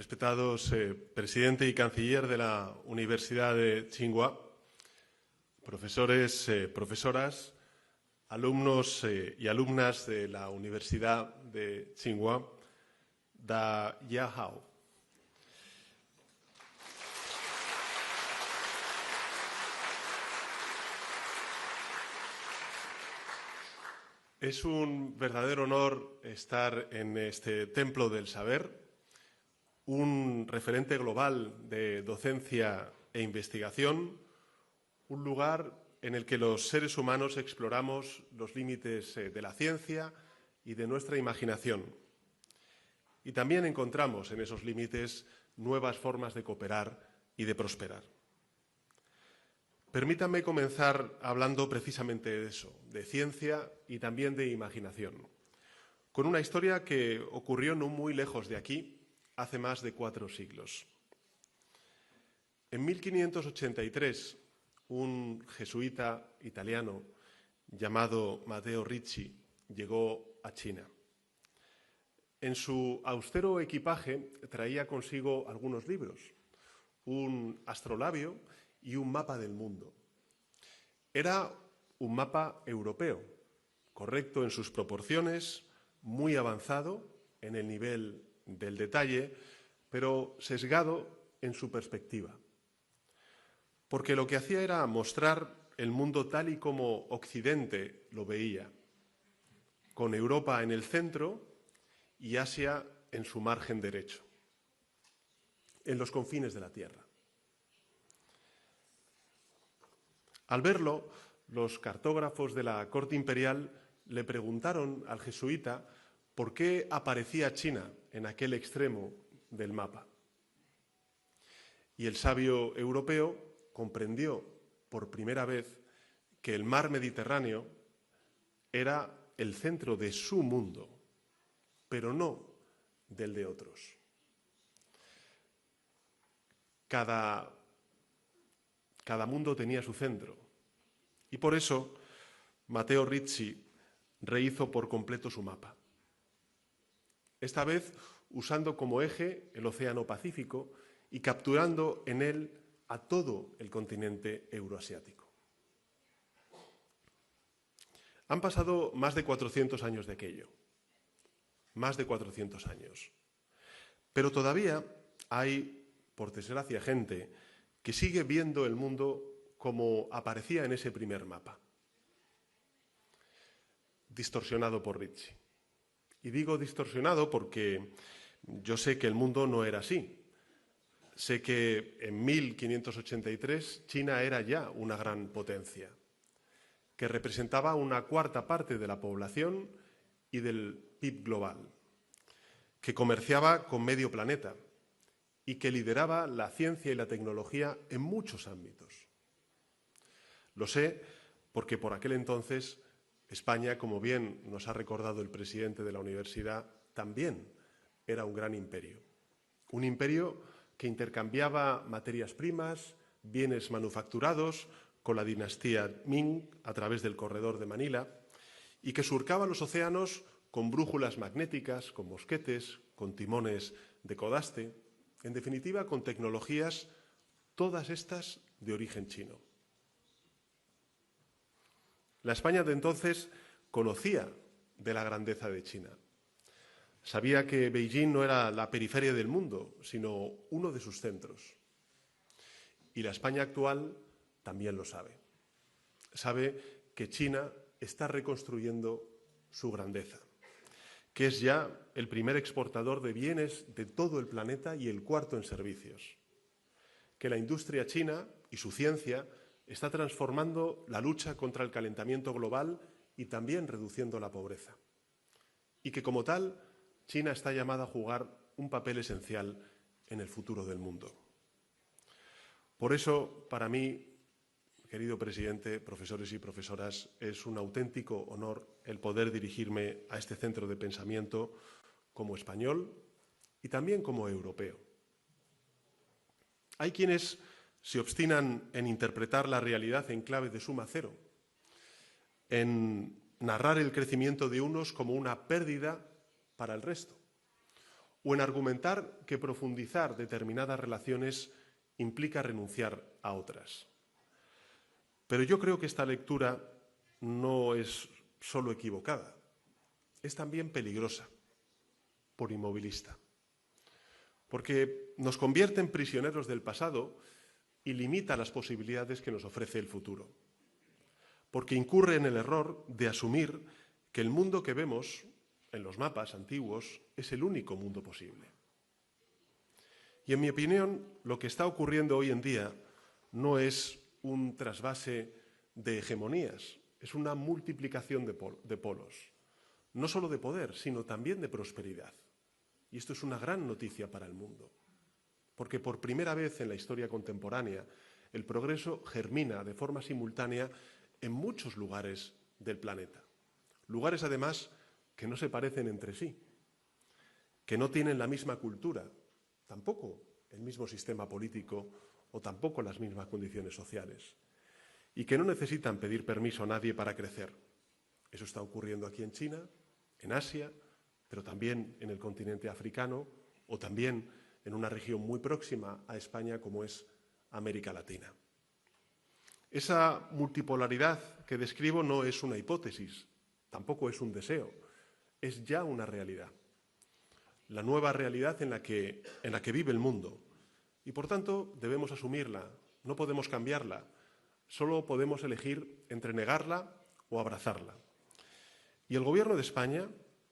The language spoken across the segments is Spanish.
respetados presidente y canciller de la Universidad de Tsinghua, profesores, profesoras, alumnos y alumnas de la Universidad de Tsinghua, Da Yahao. Es un verdadero honor estar en este templo del saber, un referente global de docencia e investigación, un lugar en el que los seres humanos exploramos los límites de la ciencia y de nuestra imaginación. Y también encontramos en esos límites nuevas formas de cooperar y de prosperar. Permítanme comenzar hablando precisamente de eso, de ciencia y también de imaginación, con una historia que ocurrió no muy lejos de aquí, hace más de 4 siglos. En 1583, un jesuita italiano llamado Matteo Ricci llegó a China. En su austero equipaje traía consigo algunos libros, un astrolabio y un mapa del mundo. Era un mapa europeo, correcto en sus proporciones, muy avanzado en el nivel del detalle, pero sesgado en su perspectiva. Porque lo que hacía era mostrar el mundo tal y como Occidente lo veía, con Europa en el centro y Asia en su margen derecho, en los confines de la Tierra. Al verlo, los cartógrafos de la corte imperial le preguntaron al jesuita por qué aparecía China en aquel extremo del mapa. Y el sabio europeo comprendió por primera vez que el mar Mediterráneo era el centro de su mundo, pero no del de otros. Cada mundo tenía su centro y por eso Matteo Ricci rehizo por completo su mapa. Esta vez usando como eje el Océano Pacífico y capturando en él a todo el continente euroasiático. Han pasado más de 400 años de aquello, más de 400 años. Pero todavía hay, por desgracia, gente que sigue viendo el mundo como aparecía en ese primer mapa, distorsionado por Ricci. Y digo distorsionado porque yo sé que el mundo no era así. Sé que en 1583 China era ya una gran potencia, que representaba una cuarta parte de la población y del PIB global, que comerciaba con medio planeta y que lideraba la ciencia y la tecnología en muchos ámbitos. Lo sé porque por aquel entonces España, como bien nos ha recordado el presidente de la universidad, también era un gran imperio. Un imperio que intercambiaba materias primas, bienes manufacturados con la dinastía Ming a través del corredor de Manila y que surcaba los océanos con brújulas magnéticas, con mosquetes, con timones de codaste, en definitiva con tecnologías, todas estas de origen chino. La España de entonces conocía de la grandeza de China. Sabía que Beijing no era la periferia del mundo, sino uno de sus centros. Y la España actual también lo sabe. Sabe que China está reconstruyendo su grandeza, que es ya el primer exportador de bienes de todo el planeta y el cuarto en servicios. Que la industria china y su ciencia está transformando la lucha contra el calentamiento global y también reduciendo la pobreza. Y que como tal, China está llamada a jugar un papel esencial en el futuro del mundo. Por eso, para mí, querido presidente, profesores y profesoras, es un auténtico honor el poder dirigirme a este centro de pensamiento como español y también como europeo. Hay quienes se obstinan en interpretar la realidad en clave de suma cero, en narrar el crecimiento de unos como una pérdida para el resto, o en argumentar que profundizar determinadas relaciones implica renunciar a otras. Pero yo creo que esta lectura no es solo equivocada, es también peligrosa, por inmovilista, porque nos convierte en prisioneros del pasado y limita las posibilidades que nos ofrece el futuro, porque incurre en el error de asumir que el mundo que vemos en los mapas antiguos es el único mundo posible. Y en mi opinión, lo que está ocurriendo hoy en día no es un trasvase de hegemonías, es una multiplicación de polos, no solo de poder, sino también de prosperidad. Y esto es una gran noticia para el mundo, porque por primera vez en la historia contemporánea el progreso germina de forma simultánea en muchos lugares del planeta. Lugares, además, que no se parecen entre sí, que no tienen la misma cultura, tampoco el mismo sistema político o tampoco las mismas condiciones sociales, y que no necesitan pedir permiso a nadie para crecer. Eso está ocurriendo aquí en China, en Asia, pero también en el continente africano o también en una región muy próxima a España como es América Latina. Esa multipolaridad que describo no es una hipótesis, tampoco es un deseo, es ya una realidad. La nueva realidad en la que vive el mundo. Y por tanto debemos asumirla, no podemos cambiarla, solo podemos elegir entre negarla o abrazarla. Y el Gobierno de España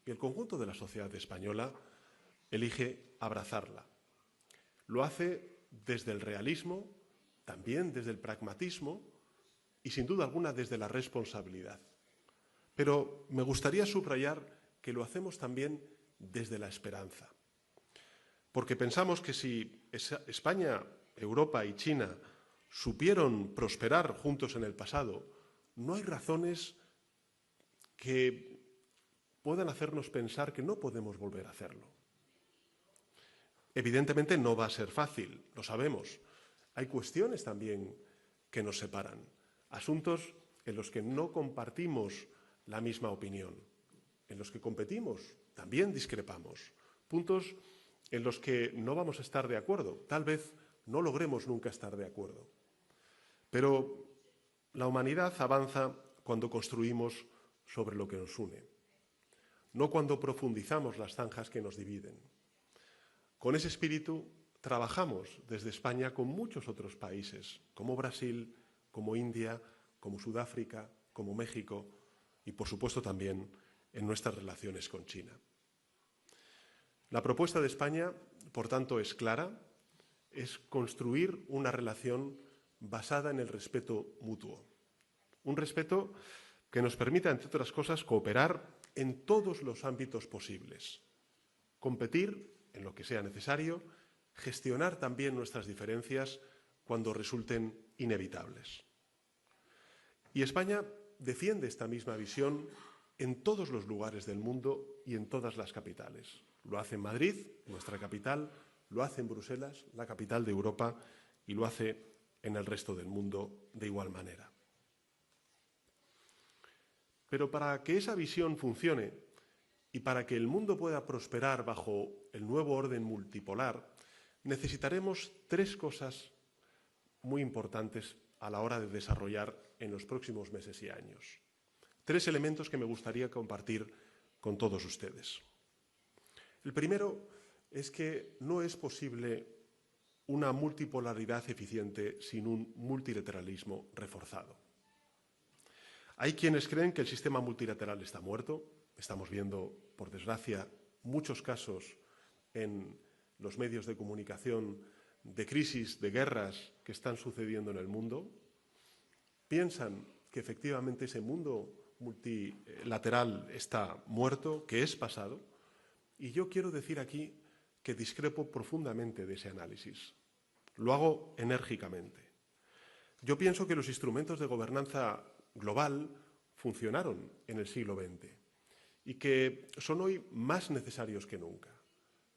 y el conjunto de la sociedad española elige abrazarla. Lo hace desde el realismo, también desde el pragmatismo y sin duda alguna desde la responsabilidad. Pero me gustaría subrayar que lo hacemos también desde la esperanza. Porque pensamos que si España, Europa y China supieron prosperar juntos en el pasado, no hay razones que puedan hacernos pensar que no podemos volver a hacerlo. Evidentemente no va a ser fácil, lo sabemos. Hay cuestiones también que nos separan, asuntos en los que no compartimos la misma opinión, en los que competimos, también discrepamos, puntos en los que no vamos a estar de acuerdo, tal vez no logremos nunca estar de acuerdo. Pero la humanidad avanza cuando construimos sobre lo que nos une, no cuando profundizamos las zanjas que nos dividen. Con ese espíritu trabajamos desde España con muchos otros países, como Brasil, como India, como Sudáfrica, como México y, por supuesto, también en nuestras relaciones con China. La propuesta de España, por tanto, es clara, es construir una relación basada en el respeto mutuo. Un respeto que nos permita, entre otras cosas, cooperar en todos los ámbitos posibles, competir en lo que sea necesario, gestionar también nuestras diferencias cuando resulten inevitables. Y España defiende esta misma visión en todos los lugares del mundo y en todas las capitales. Lo hace en Madrid, nuestra capital, lo hace en Bruselas, la capital de Europa, y lo hace en el resto del mundo de igual manera. Pero para que esa visión funcione y para que el mundo pueda prosperar bajo el nuevo orden multipolar, necesitaremos tres cosas muy importantes a la hora de desarrollar en los próximos meses y años. Tres elementos que me gustaría compartir con todos ustedes. El primero es que no es posible una multipolaridad eficiente sin un multilateralismo reforzado. Hay quienes creen que el sistema multilateral está muerto. Estamos viendo, por desgracia, muchos casos en los medios de comunicación de crisis, de guerras que están sucediendo en el mundo. Piensan que efectivamente ese mundo multilateral está muerto, que es pasado. Y yo quiero decir aquí que discrepo profundamente de ese análisis. Lo hago enérgicamente. Yo pienso que los instrumentos de gobernanza global funcionaron en el siglo XX y que son hoy más necesarios que nunca,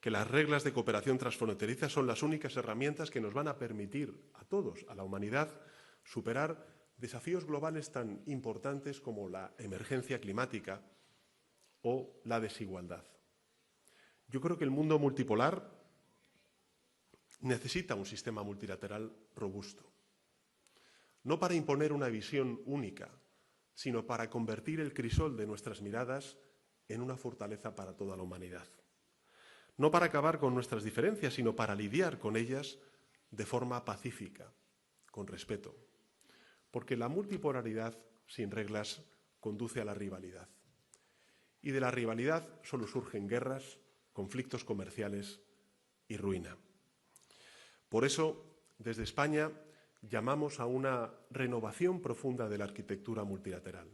que las reglas de cooperación transfronteriza son las únicas herramientas que nos van a permitir a todos, a la humanidad, superar desafíos globales tan importantes como la emergencia climática o la desigualdad. Yo creo que el mundo multipolar necesita un sistema multilateral robusto, no para imponer una visión única, sino para convertir el crisol de nuestras miradas en una fortaleza para toda la humanidad. No para acabar con nuestras diferencias, sino para lidiar con ellas de forma pacífica, con respeto. Porque la multipolaridad sin reglas conduce a la rivalidad. Y de la rivalidad solo surgen guerras, conflictos comerciales y ruina. Por eso, desde España, llamamos a una renovación profunda de la arquitectura multilateral.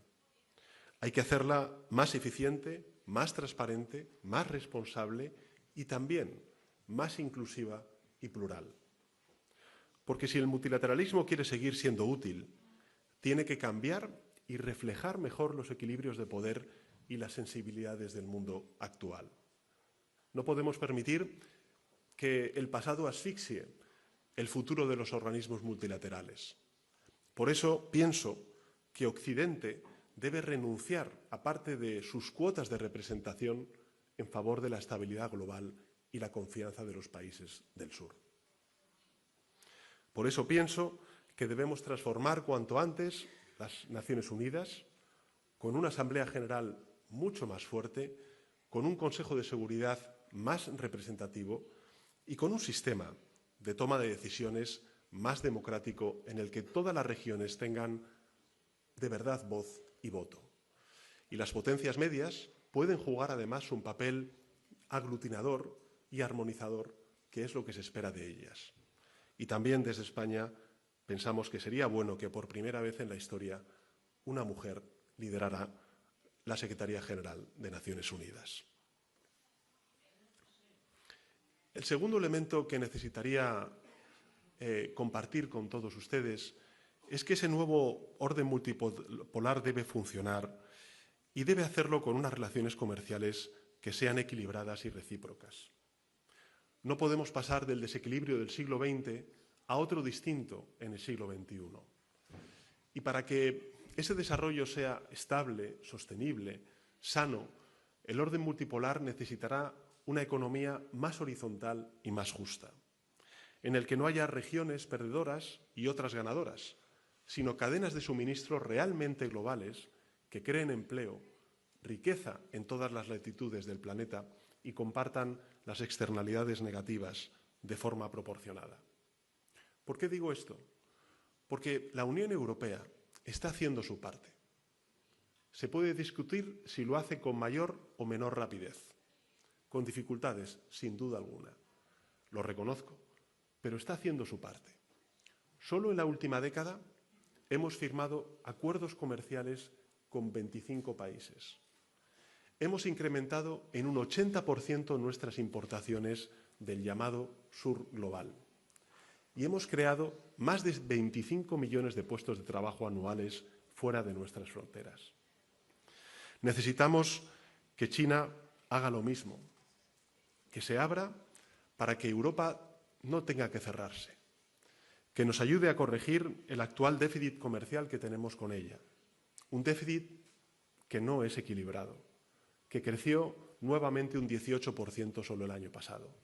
Hay que hacerla más eficiente, más transparente, más responsable y también más inclusiva y plural. Porque si el multilateralismo quiere seguir siendo útil, tiene que cambiar y reflejar mejor los equilibrios de poder y las sensibilidades del mundo actual. No podemos permitir que el pasado asfixie el futuro de los organismos multilaterales. Por eso pienso que Occidente debe renunciar a parte de sus cuotas de representación en favor de la estabilidad global y la confianza de los países del sur. Por eso pienso que debemos transformar cuanto antes las Naciones Unidas con una Asamblea General mucho más fuerte, con un Consejo de Seguridad más representativo y con un sistema de toma de decisiones más democrático en el que todas las regiones tengan de verdad voz y voto. Y las potencias medias pueden jugar además un papel aglutinador y armonizador, que es lo que se espera de ellas. Y también desde España pensamos que sería bueno que por primera vez en la historia una mujer liderara la Secretaría General de Naciones Unidas. El segundo elemento que necesitaría compartir con todos ustedes es que ese nuevo orden multipolar debe funcionar y debe hacerlo con unas relaciones comerciales que sean equilibradas y recíprocas. No podemos pasar del desequilibrio del siglo XX a otro distinto en el siglo XXI. Y para que ese desarrollo sea estable, sostenible, sano, el orden multipolar necesitará una economía más horizontal y más justa, en el que no haya regiones perdedoras y otras ganadoras, sino cadenas de suministro realmente globales que creen empleo, riqueza en todas las latitudes del planeta y compartan las externalidades negativas de forma proporcionada. ¿Por qué digo esto? Porque la Unión Europea está haciendo su parte. Se puede discutir si lo hace con mayor o menor rapidez, con dificultades, sin duda alguna. Lo reconozco, pero está haciendo su parte. Solo en la última década hemos firmado acuerdos comerciales con 25 países. Hemos incrementado en un 80% nuestras importaciones del llamado sur global. Y hemos creado más de 25 millones de puestos de trabajo anuales fuera de nuestras fronteras. Necesitamos que China haga lo mismo, que se abra para que Europa no tenga que cerrarse, que nos ayude a corregir el actual déficit comercial que tenemos con ella, un déficit que no es equilibrado, que creció nuevamente un 18% solo el año pasado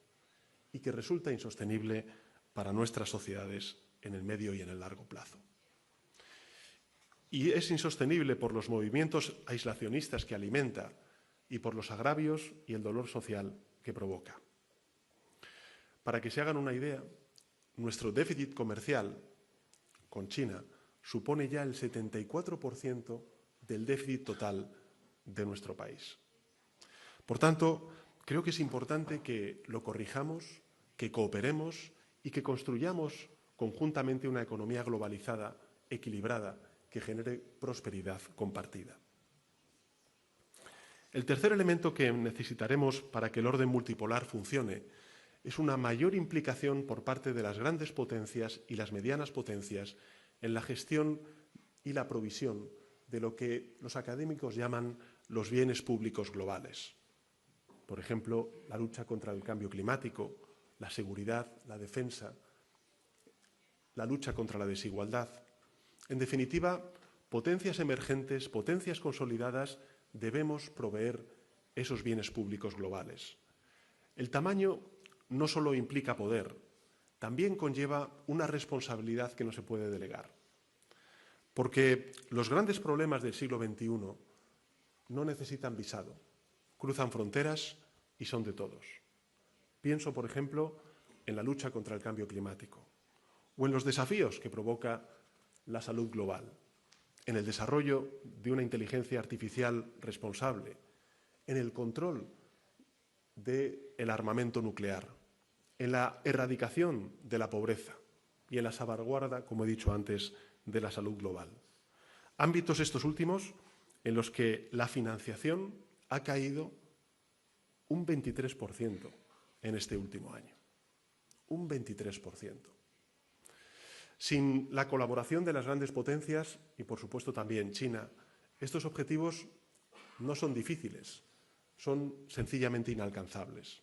y que resulta insostenible para nuestras sociedades en el medio y en el largo plazo. Y es insostenible por los movimientos aislacionistas que alimenta y por los agravios y el dolor social que provoca. Para que se hagan una idea, nuestro déficit comercial con China supone ya el 74% del déficit total de nuestro país. Por tanto, creo que es importante que lo corrijamos, que cooperemos y que construyamos conjuntamente una economía globalizada, equilibrada, que genere prosperidad compartida. El tercer elemento que necesitaremos para que el orden multipolar funcione es una mayor implicación por parte de las grandes potencias y las medianas potencias en la gestión y la provisión de lo que los académicos llaman los bienes públicos globales. Por ejemplo, la lucha contra el cambio climático, la seguridad, la defensa, la lucha contra la desigualdad. En definitiva, potencias emergentes, potencias consolidadas, debemos proveer esos bienes públicos globales. El tamaño no solo implica poder, también conlleva una responsabilidad que no se puede delegar. Porque los grandes problemas del siglo XXI no necesitan visado, cruzan fronteras y son de todos. Pienso, por ejemplo, en la lucha contra el cambio climático o en los desafíos que provoca la salud global, en el desarrollo de una inteligencia artificial responsable, en el control del armamento nuclear, en la erradicación de la pobreza y en la salvaguarda, como he dicho antes, de la salud global. Ámbitos estos últimos en los que la financiación ha caído un 23% en este último año. Un 23%. Sin la colaboración de las grandes potencias y, por supuesto, también China, estos objetivos no son difíciles, son sencillamente inalcanzables.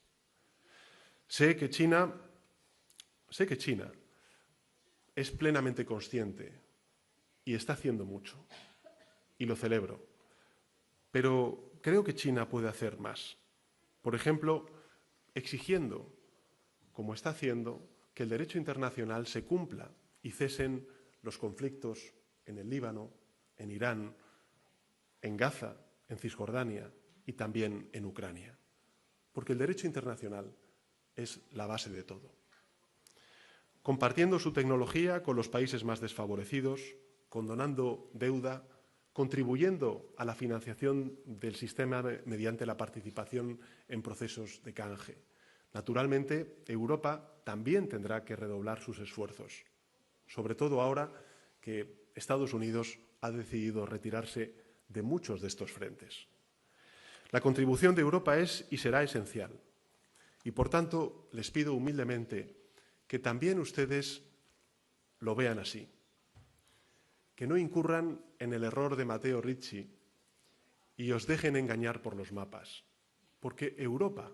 Sé que China es plenamente consciente y está haciendo mucho, y lo celebro, pero creo que China puede hacer más. Por ejemplo, exigiendo, como está haciendo, que el derecho internacional se cumpla y cesen los conflictos en el Líbano, en Irán, en Gaza, en Cisjordania y también en Ucrania. Porque el derecho internacional es la base de todo. Compartiendo su tecnología con los países más desfavorecidos, condonando deuda, contribuyendo a la financiación del sistema mediante la participación en procesos de canje. Naturalmente, Europa también tendrá que redoblar sus esfuerzos, sobre todo ahora que Estados Unidos ha decidido retirarse de muchos de estos frentes. La contribución de Europa es y será esencial y, por tanto, les pido humildemente que también ustedes lo vean así, que no incurran en el error de Matteo Ricci y os dejen engañar por los mapas, porque Europa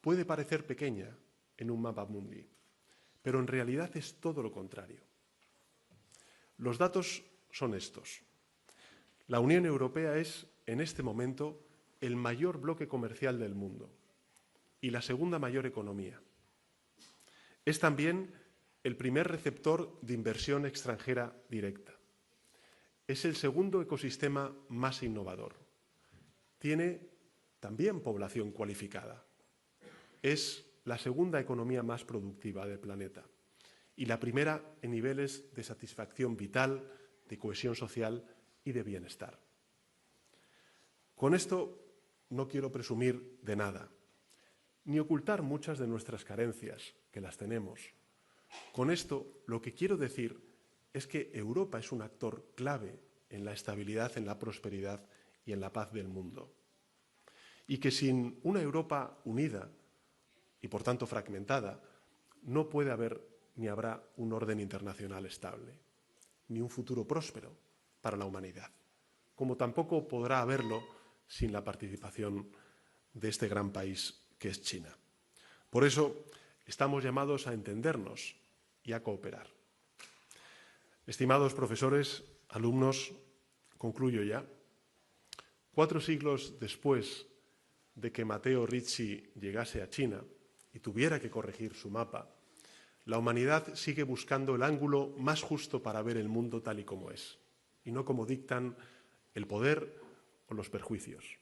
puede parecer pequeña en un mapa mundi, pero en realidad es todo lo contrario. Los datos son estos. La Unión Europea es, en este momento, el mayor bloque comercial del mundo y la segunda mayor economía. Es también el primer receptor de inversión extranjera directa. Es el segundo ecosistema más innovador. Tiene también población cualificada. Es la segunda economía más productiva del planeta y la primera en niveles de satisfacción vital, de cohesión social y de bienestar. Con esto no quiero presumir de nada, ni ocultar muchas de nuestras carencias, que las tenemos. Con esto lo que quiero decir es que Europa es un actor clave en la estabilidad, en la prosperidad y en la paz del mundo. Y que sin una Europa unida y, por tanto, fragmentada, no puede haber ni habrá un orden internacional estable, ni un futuro próspero para la humanidad, como tampoco podrá haberlo sin la participación de este gran país que es China. Por eso estamos llamados a entendernos y a cooperar. Estimados profesores, alumnos, concluyo ya. 4 siglos después de que Matteo Ricci llegase a China y tuviera que corregir su mapa, la humanidad sigue buscando el ángulo más justo para ver el mundo tal y como es, y no como dictan el poder o los perjuicios.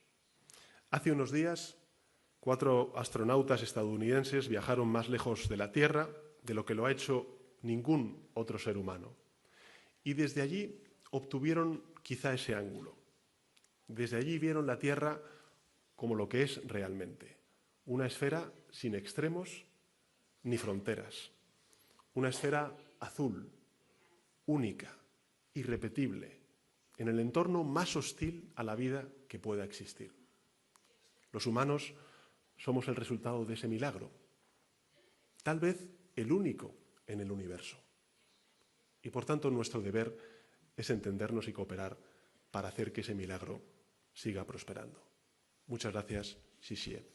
Hace unos días, 4 astronautas estadounidenses viajaron más lejos de la Tierra de lo que lo ha hecho ningún otro ser humano. Y desde allí obtuvieron quizá ese ángulo. Desde allí vieron la Tierra como lo que es realmente, una esfera sin extremos ni fronteras, una esfera azul, única, irrepetible, en el entorno más hostil a la vida que pueda existir. Los humanos somos el resultado de ese milagro, tal vez el único en el universo. Y por tanto nuestro deber es entendernos y cooperar para hacer que ese milagro siga prosperando. Muchas gracias, Xi Xie.